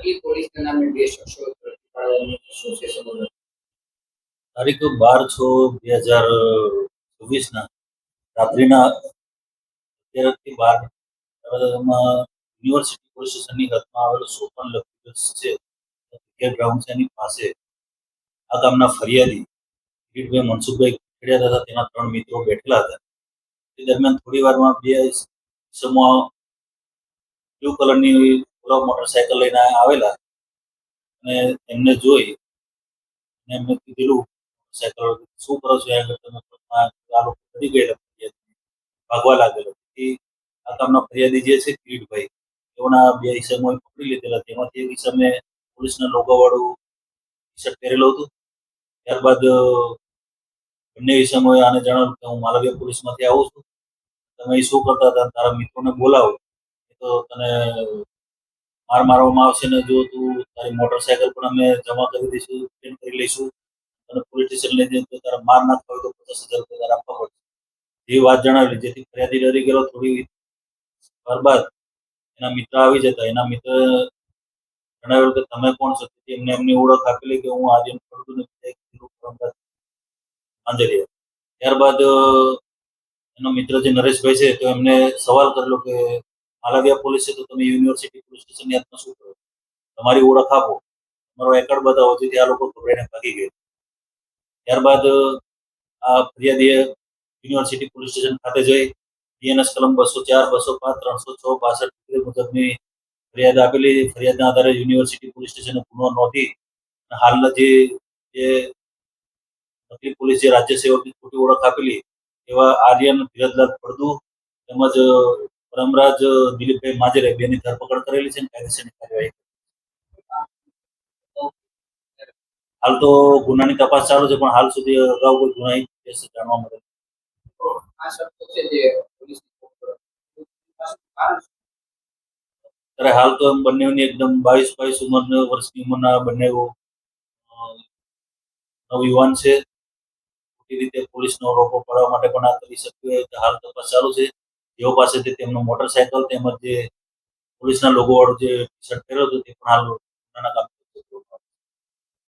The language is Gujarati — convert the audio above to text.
નકલી પોલીસના નામે બે શખ્સો ઝડપી પાડવામાં શું છે સમગ્ર? તારીખ 12/6/2024 રાત્રિના 11 થી 12 યુનિવર્સિટી પોલીસ સ્ટેશનની હદમાં આવેલું સોપન લક્ઝરીઝ છે ક્રિકેટ ગ્રાઉન્ડ છે એની પાસે આ ગામના ફરિયાદી કિરીટભાઈ મનસુખભાઈ ખેડિયા તથા તેના 3 મિત્રો બેઠેલા હતા. તે દરમિયાન થોડી વારમાં બે ઈસમો બ્લુ કલરની મોટરસાયકલ લઈને આવેલા અને એમને જોઈ અને એમને કીધેલું સાયકલ શું કરો છો આગળ તમે આ લોકો કરી ગયેલા ભાગવા લાગેલો. તેથી આ ગામના ફરિયાદી જે છે કિરીટભાઈ તેઓના બે ઈસમોએ પકડી લીધેલા. તેમાંથી એક ઈસમે પોલીસના લોગોવાળું ટી શર્ટ પહેરેલું હતું. ત્યારબાદ બંને ઈસમોએ આને જણાવ્યું કે હું માલવીયા પોલીસમાંથી આવું છું, તમે શું કરતા હતા, તારા મિત્રોને બોલાવો તો તને માર મારવામાં આવશે ને જો તું તારી મોટરસાયકલ પણ અમે જમા કરી દઈશું, રિટર્ન કરી લઈશું અને પોલીસ સ્ટેશન લઈ જઈને તો તારા માર ના ખાવ તો 50,000 રૂપિયા તારે આપવા પડશે. એ વાત જણાવેલી જેથી ફરિયાદી ડરી ગયેલો. થોડી વાર બાદ એના મિત્ર આવી જતા એના મિત્ર જણાવ્યું કે તમે કોણ છો? એમને એમની ઓળખ આપેલી કે હું આજે માંજરિયા. ત્યારબાદ એનો મિત્ર જે નરેશભાઈ છે તો એમને સવાલ કરેલો કે માલવીયા પોલીસ છે તો તમે યુનિવર્સિટી પોલીસ સ્ટેશનની હદમાં શું કરો? તમારી ઓળખ આપો, તમારો રેકર્ડ બતાવો. જેથી આ લોકો ગભરાઈને ભાગી ગયા. ત્યારબાદ આ ફરિયાદીએ યુનિવર્સિટી પોલીસ સ્ટેશન ખાતે જઈ બીએનએસ કલમ 204, 205, 306, 62 મુજબની ફરિયાદ આપેલી. ફરિયાદના આધારે યુનિવર્સિટી પોલીસ સ્ટેશને ગુનો નોંધી હાલના જે નકલી પોલીસ જે રાજ્ય સેવકની ખોટી ઓળખ આપેલી એવા આર્યન ધીરજલાલ ફળદુ તેમજ પરમરાજ દિલીપભાઈ માજરે બેની ધરપકડ કરેલી છે અને કાયદેસરની કાર્યવાહી. હાલ તો ગુનાની તપાસ ચાલુ છે, પણ હાલ સુધી અગાઉ કોઈ ગુનાહિત કેસ જાણવા મળે. આ શખ્સો છે જે પોલીસની ત્યારે હાલ તો એમ બંનેની એકદમ 22 વર્ષની ઉંમરના બંને નવયુવાન છે. ખોટી રીતે પોલીસનો રોકો પાડવા માટે પણ આ કરી શક્યો. હાલ તપાસ ચાલુ છે. જેઓ પાસેથી તેમનો મોટરસાયકલ તેમજ જે પોલીસના લોગો વાળું જે ટી શર્ટ પહેર્યું હતું તે પણ હાલ